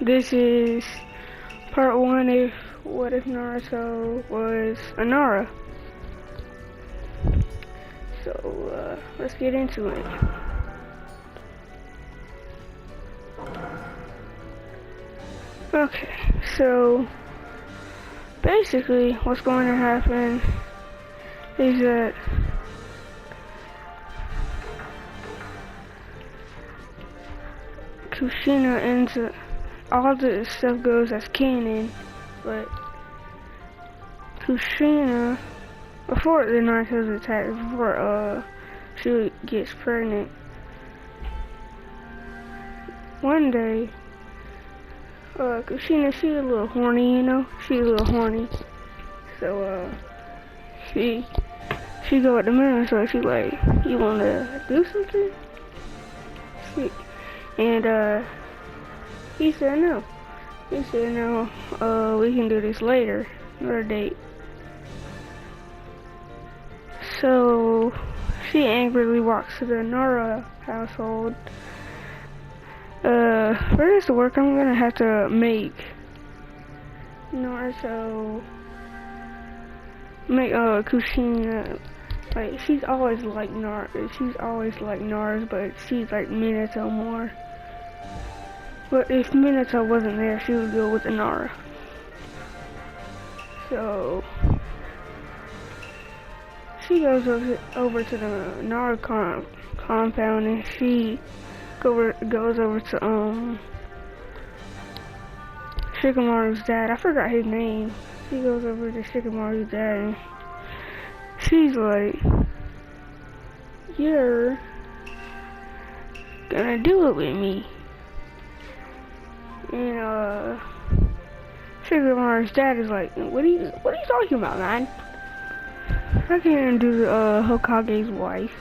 This is part one of what if Naruto was a Nara. So let's get into it. Okay, so basically what's going to happen is that Kushina ends up, all the stuff goes as canon, but Kushina, before the Naruto's attack, before she gets pregnant, one day, Kushina, she's a little horny, you know? She's a little horny. So, she go at the mirror, so she like, you wanna do something? And, he said no. He said no, we can do this later, another date. So, she angrily walks to the Nara household. For this to work, I'm gonna have to make Naruto, make Kushina, like she's always like Nara's, but she's like Minato more. But if Minato wasn't there, she would go with the Nara. So she goes over to the Nara compound, and she goes over to Shikamaru's dad. I forgot his name. She goes over to Shikamaru's dad, and she's like, "You're gonna do it with me." And Shikamaru's dad is like, "What are you talking about, man? I can't do the Hokage's wife.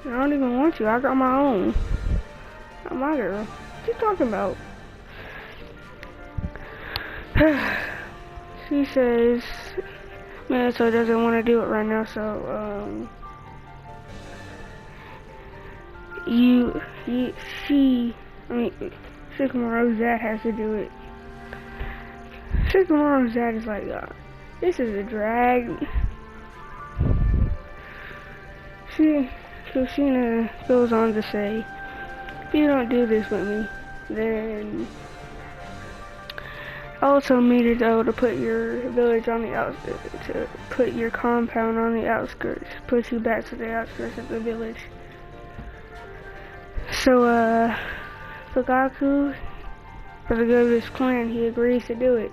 I don't even want you. I got my own. Not my girl. What you talking about?" She says Minato doesn't want to do it right now, so Shikamaru's dad has to do it. Shikamaru's dad is like, this is a drag. Kushina goes on to say, if you don't do this with me, then also Minato to put your village on the outskirts, to put your compound on the outskirts, put you back to the outskirts of the village. So, Fugaku, for the good of his clan, he agrees to do it.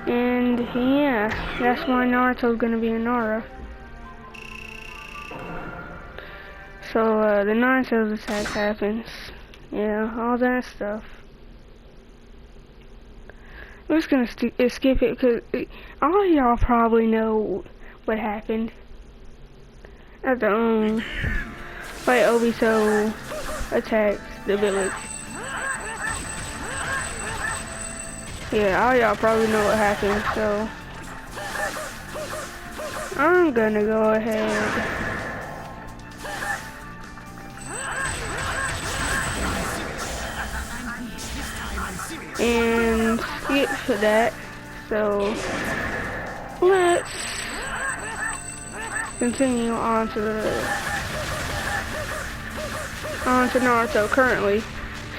And yeah, that's why Naruto's gonna be a Nara. So the Naruto's attack happens. Yeah, all that stuff. I'm just gonna skip it because all of y'all probably know what happened at the like Obito attacks the village. Yeah, all y'all probably know what happened, so I'm gonna go ahead and skip to that. So let's continue on to Naruto currently.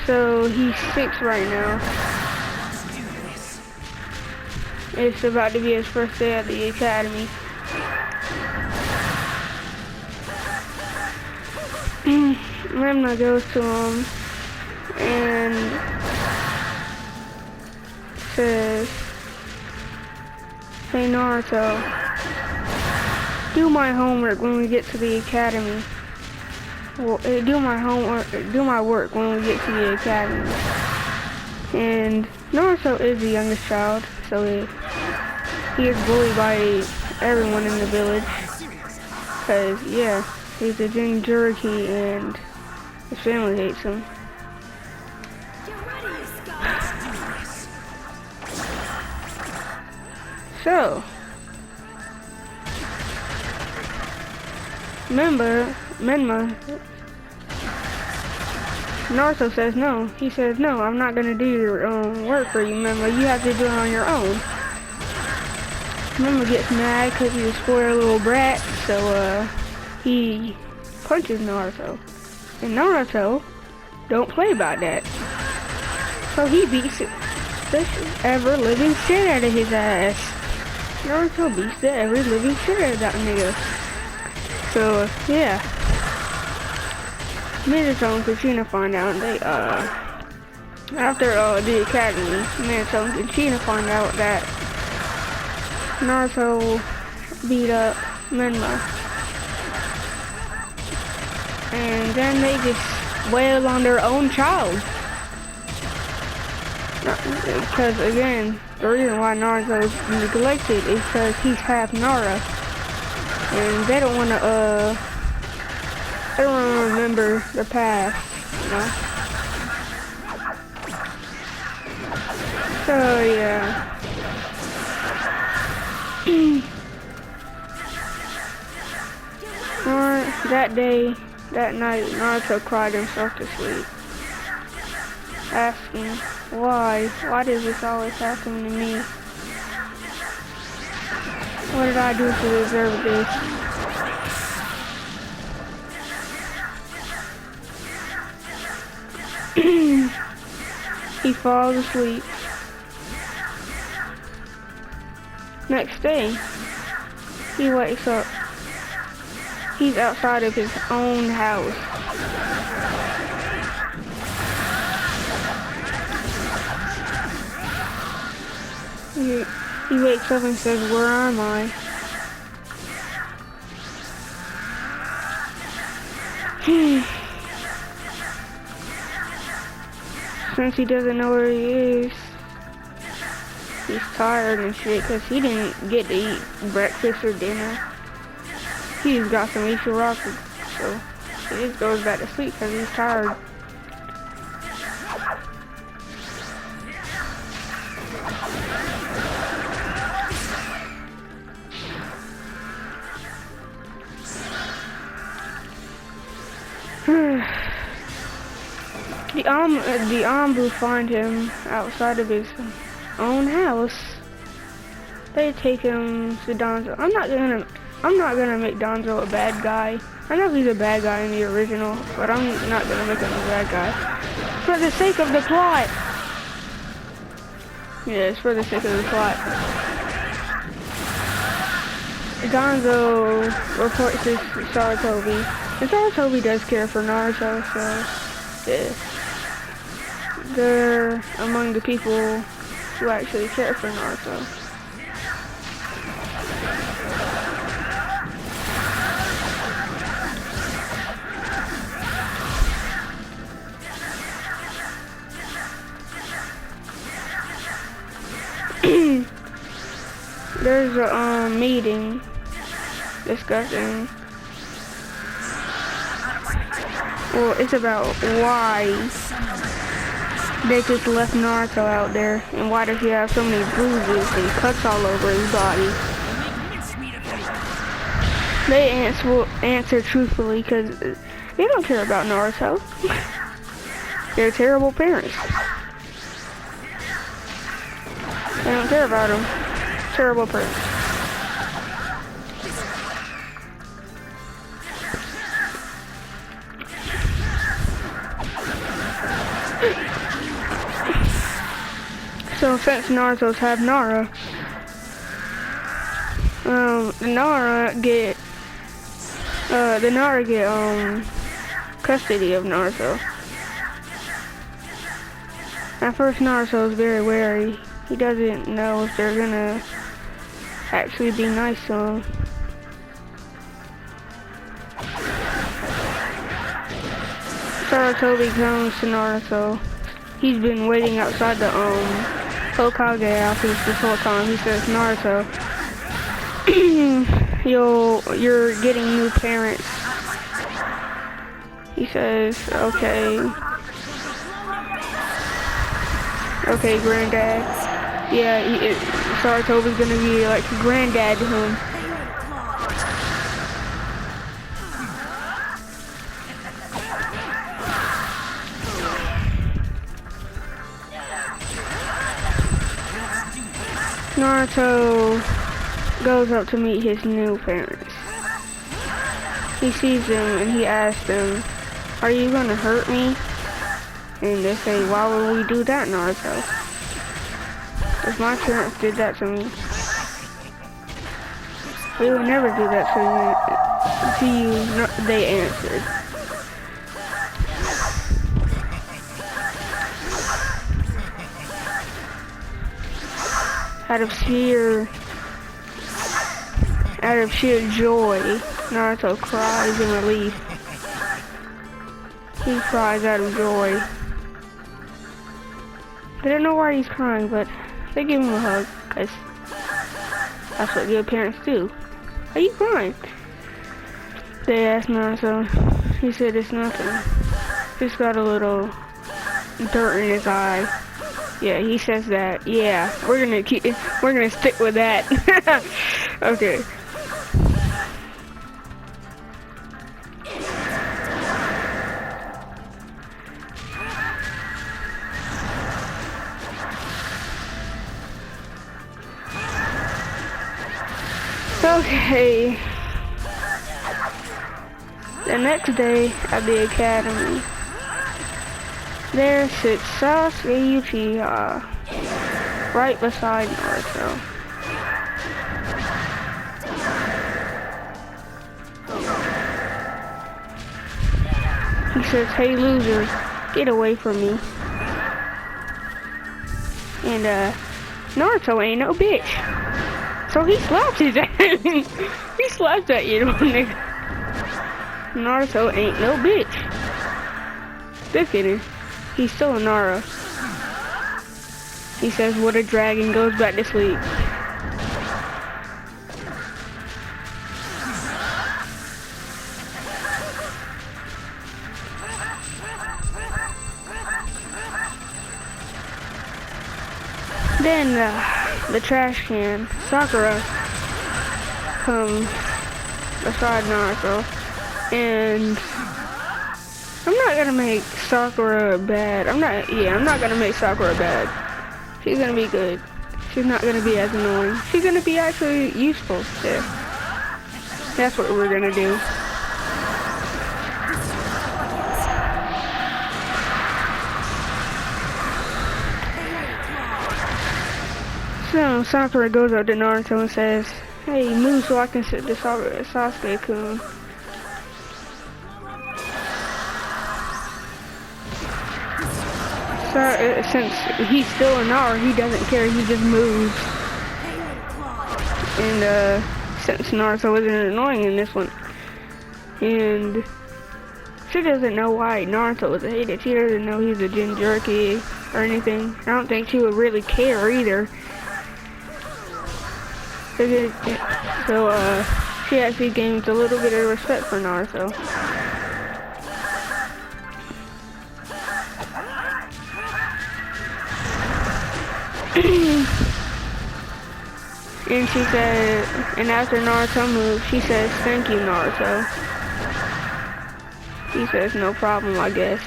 So he's 6 right now. It's about to be his first day at the academy. Remna goes to him and says, "Hey Naruto, do my homework when we get to the academy. Well, do my work when we get to the academy." And Naruto is the youngest child, so he is bullied by everyone in the village. Cause yeah, he's a Jinchuriki and his family hates him. So, remember, Menma, Naruto says no. He says, no, I'm not gonna do your work for you, Menma. You have to do it on your own. Menma gets mad because he's a spoiled little brat, so he punches Naruto. And Naruto don't play about that. So he beats the ever-living shit out of his ass. Naruto beats the ever-living shit out of that nigga. So, yeah. Minato and Kuchina find out they, after, the academy, Minato and Kuchina find out that Naruto beat up Menma. And then they just wail on their own child. Because, again, the reason why Naruto's neglected is because he's half Nara. And they don't want to, I don't want to remember the past, you know? So, yeah. That day, that night, Naruto cried himself to sleep, asking, why does this always happen to me? What did I do to deserve this? He falls asleep. Next day, he wakes up. He's outside of his own house. He wakes up and says, where am I? Since he doesn't know where he is, he's tired and shit because he didn't get to eat breakfast or dinner. He just got some Ichiraku, so he just goes back to sleep because he's tired. The Anbu find him outside of his own house. They take him to Danzo. I'm not gonna make Danzo a bad guy. I know he's a bad guy in the original, but I'm not gonna make him a bad guy. For the sake of the plot. Yeah, it's for the sake of the plot. Danzo reports this to Sarutobi. And Sarutobi does care for Naruto, so yeah. They're among the people who actually care for Naruto. There's a meeting discussing, well, it's about why they just left Naruto out there and why does he have so many bruises and cuts all over his body. They answer truthfully because they don't care about Naruto. They're terrible parents. They don't care about him. Terrible parents. So since Naruto's half Nara, the Nara get custody of Naruto. At first Naruto's very wary. He doesn't know if they're gonna actually be nice to him. Sarutobi comes to Naruto. He's been waiting outside the Hokage office this whole time. He says, Naruto, you're getting new parents. He says, okay. Okay, granddad. Yeah, Sarutobi's gonna be like granddad to him. Naruto goes up to meet his new parents. He sees them and he asks them, "Are you gonna hurt me?" And they say, "Why would we do that, Naruto? If my parents did that to me, we would never do that to you, they answered. Out of sheer joy, Naruto cries in relief. He cries out of joy. They don't know why he's crying, but they give him a hug, because that's what good parents do. Are you crying? They asked Naruto. He said it's nothing. Just got a little dirt in his eye. Yeah, he says that. Yeah, we're gonna stick with that. Okay. Okay. The next day at the academy, there sits Sasuke Uchiha right beside Naruto. He says, "Hey losers, get away from me." And Naruto ain't no bitch. So he slaps his ass. He slaps that little nigga. Naruto ain't no bitch. Look at him. He's still a Nara. He says, "What a dragon goes back to sleep." Then the trash can, Sakura, comes beside Naruto, and I'm not gonna make Sakura bad. I'm not gonna make Sakura bad. She's gonna be good. She's not gonna be as annoying. She's gonna be actually useful there. That's what we're gonna do. So Sakura goes up to Naruto and says, "Hey, move so I can sit the Sasuke-kun." Since he's still a Nara, he doesn't care, he just moves. And since Naruto wasn't annoying in this one, and she doesn't know why Naruto was hated. She doesn't know he's a Jinchuriki or anything. I don't think she would really care either. So she actually gains a little bit of respect for Naruto. And she said, and after Naruto moves, she says, "Thank you, Naruto." He says, "No problem, I guess."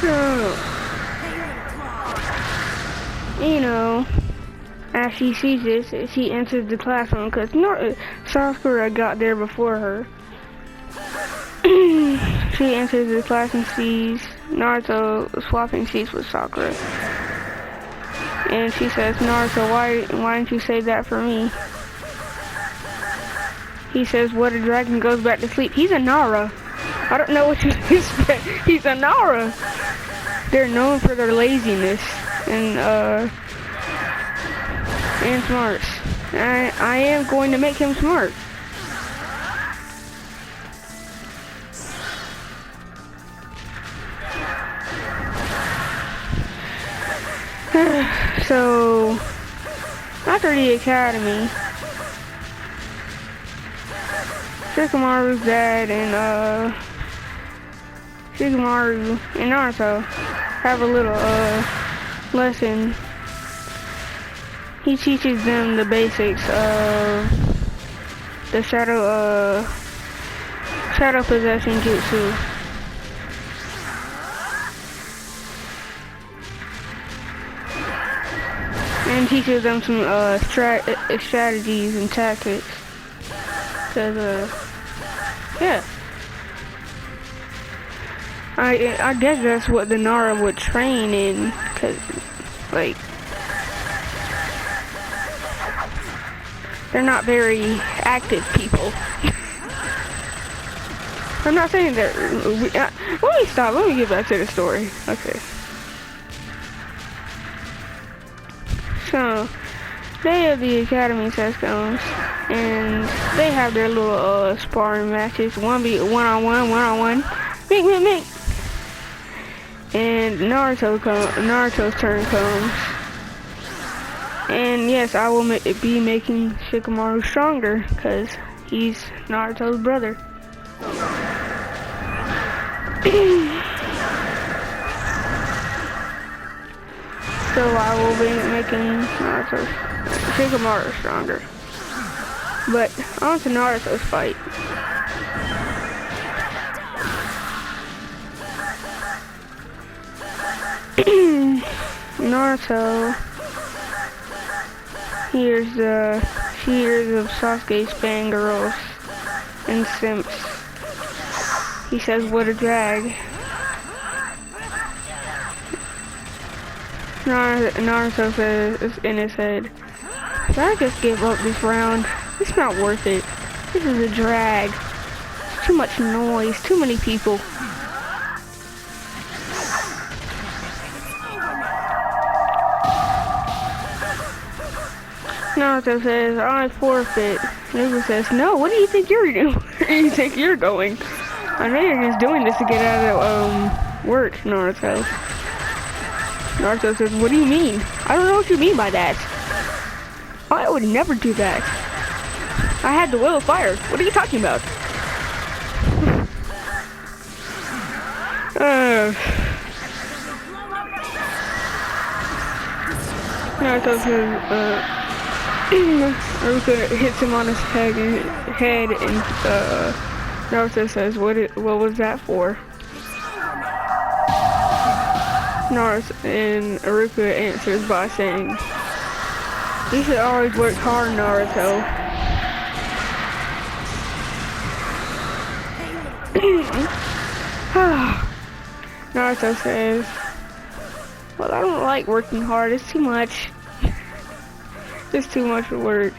So, you know, as she sees this, she enters the classroom because Sakura got there before her. She enters the class and sees Naruto swapping seats with Sakura. And she says, "Naruto, why didn't you save that for me?" He says, "What a dragon goes back to sleep." He's a Nara. I don't know what you expect. He's a Nara. They're known for their laziness and smarts. I am going to make him smart. So, after the academy, Shikamaru's dad and Shikamaru and Naruto have a little lesson. He teaches them the basics of the shadow possession jutsu. And teaches them some strategies and tactics. Cause yeah. I guess that's what the Nara would train in, cause like they're not very active people. I'm not saying that. Let me stop. Let me get back to the story. Okay. So, day of the academy test comes, and they have their little sparring matches. One-on-one. Mink. And Naruto's turn comes. And yes, I will be making Shikamaru stronger, because he's Naruto's brother. So I will be making Shikamaru stronger. But on to Naruto's fight. Naruto hears of Sasuke's fangirls and simps. He says, "What a drag." Naruto says in his head, "Should I just give up this round? It's not worth it. This is a drag. It's too much noise, too many people." Naruto says, "I forfeit." Naruto says, "No, what do you think you're doing? Where do you think you're going? I know you're just doing this to get out of work, Naruto." Naruto says, "What do you mean? I don't know what you mean by that. I would never do that. I had the will of fire. What are you talking about?" Naruto says, Naruto hits him on his head, and Naruto says, what was that for?" Naruto and Iruka answers by saying, "You should always work hard, Naruto." Naruto says, "Well, I don't like working hard. It's too much. It's too much work."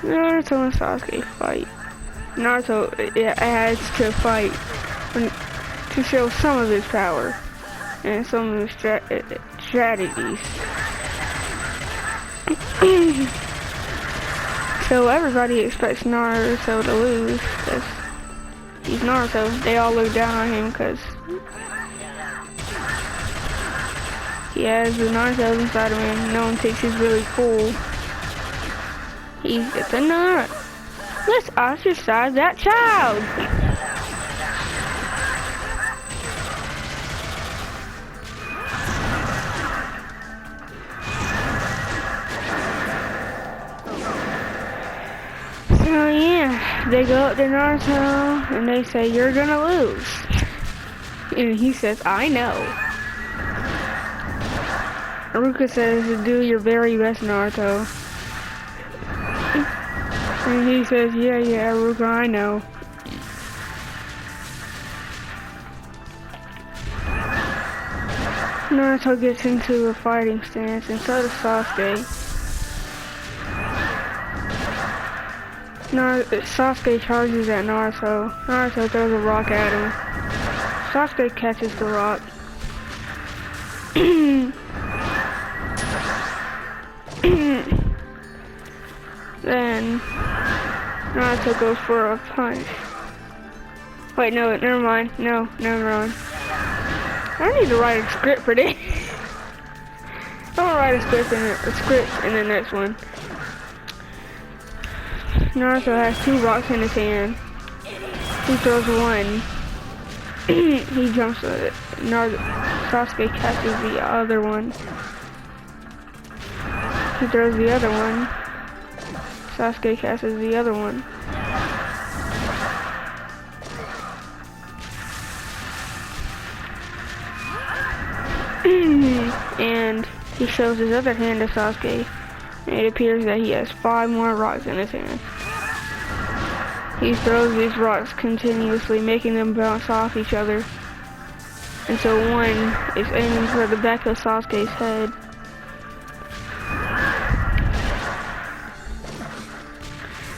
Naruto and Sasuke fight. Naruto has to fight to show some of his power and some of his strategies. So everybody expects Naruto to lose because he's Naruto. They all look down on him because he has the Naruto inside of him. No one thinks he's really cool. It's a nut. Let's ostracize that child. So yeah, they go up to Naruto and they say, "You're gonna lose." And he says, "I know." Iruka says, "Do your very best, Naruto." And he says, yeah, Iruka, I know." Naruto gets into a fighting stance, and so does Sasuke. Sasuke charges at Naruto. Naruto throws a rock at him. Sasuke catches the rock. Then Naruto goes for a punch. Wait, no, never mind. No, never mind. I need to write a script for this. I'm gonna write a script in the next one. Naruto has two rocks in his hand. He throws one. He jumps at it. Sasuke catches the other one. he throws the other one. Sasuke catches the other one. And he shows his other hand to Sasuke. And it appears that he has 5 more rocks in his hand. He throws these rocks continuously, making them bounce off each other. And so one is aiming for the back of Sasuke's head.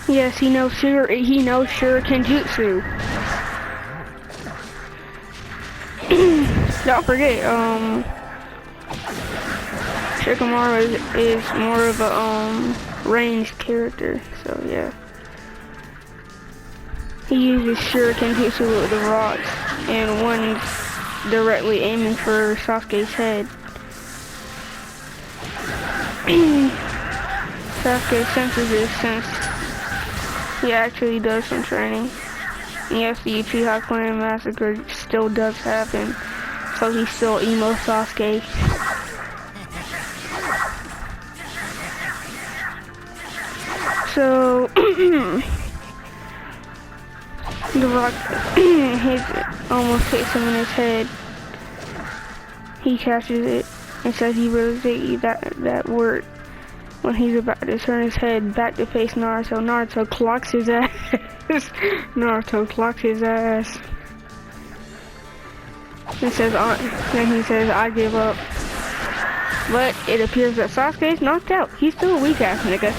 Yes, he knows Shuriken Jutsu. Don't forget, Shikamaru is more of a ranged character, so yeah. He uses Shuriken Jutsu with the rocks, and one's directly aiming for Sasuke's head. Sasuke senses this since he actually does some training. Yes, the Uchiha Clan massacre still does happen, so he's still emo Sasuke. So the rock almost hits him in his head. He catches it and says he really thinks that worked. When he's about to turn his head back to face Naruto, Naruto clocks his ass. Naruto clocks his ass. Then he says, I give up. But it appears that Sasuke's knocked out. He's still a weak ass nigga.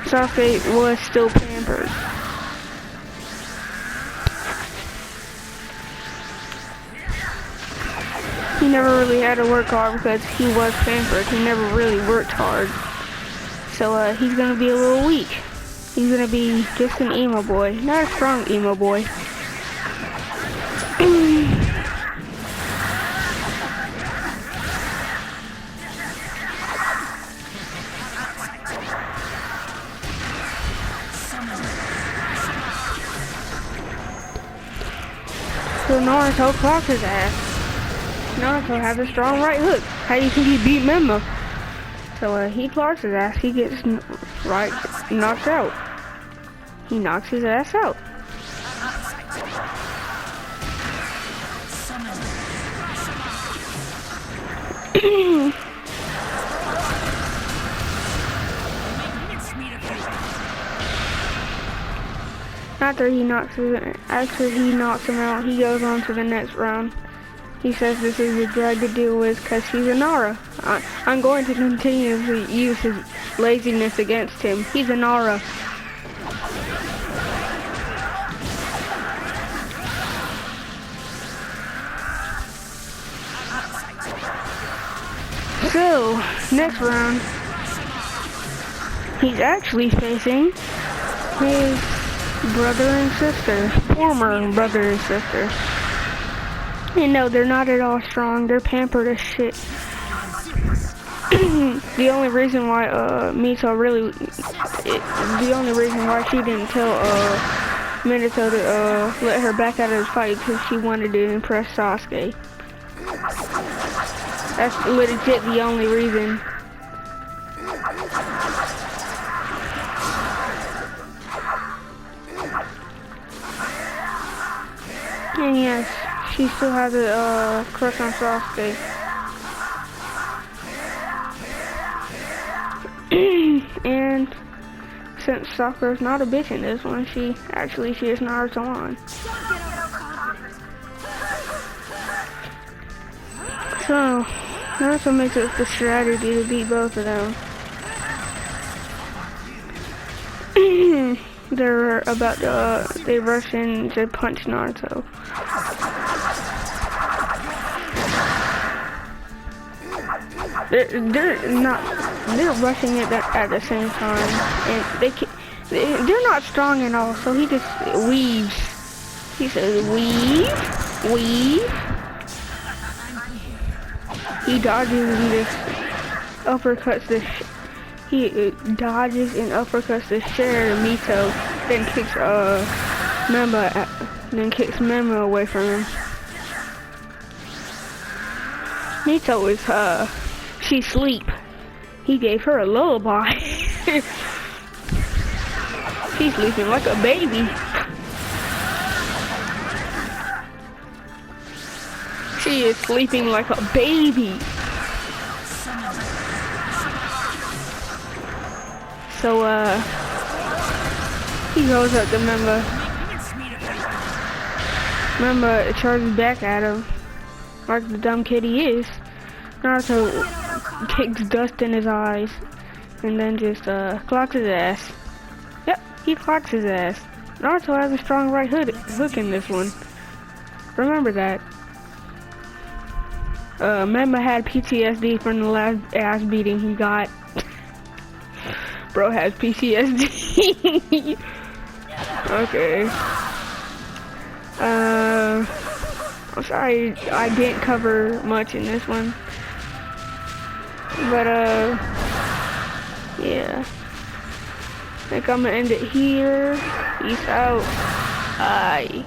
Sasuke was still pampered. He never really had to work hard because he was pampered. He never really worked hard. So he's gonna be a little weak. He's gonna be just an emo boy. Not a strong emo boy. So Naruto clocked his ass. Naruto has a strong right hook. How do you think he beat Memo? So he clocks his ass. He gets knocked out. He knocks his ass out. After he knocks him out, he goes on to the next round. He says this is a drag to deal with because he's a Nara. I'm going to continuously use his laziness against him. He's a Nara. So, next round, he's actually facing his brother and sister, former brother and sister. And no, they're not at all strong. They're pampered as shit. The only reason why the only reason why she didn't tell Minato to let her back out of the fight because she wanted to impress Sasuke. That's legit the only reason. And yes, she still has a crush on Sasuke. And since Sakura's not a bitch in this one, she is Naruto on. So, Naruto makes it the strategy to beat both of them. They're about to, they rush in to punch Naruto. They're rushing it at the same time, and they're not strong at all, so he just weaves. He says, weave. He dodges and just uppercuts he dodges and uppercuts the share Mito, then kicks Memo away from him. Mito is She's asleep. He gave her a lullaby. She's sleeping like a baby. She is sleeping like a baby. So, he goes up to Remember, charges back at him, like the dumb kid he is. Naruto kicks dust in his eyes, and then just, clocks his ass. Yep, he clocks his ass. Naruto has a strong right hook in this one. Remember that. Memba had PTSD from the last ass beating he got. Bro has PTSD. Okay. I'm sorry I didn't cover much in this one. But, yeah. I think I'm gonna end it here. Peace out. Bye.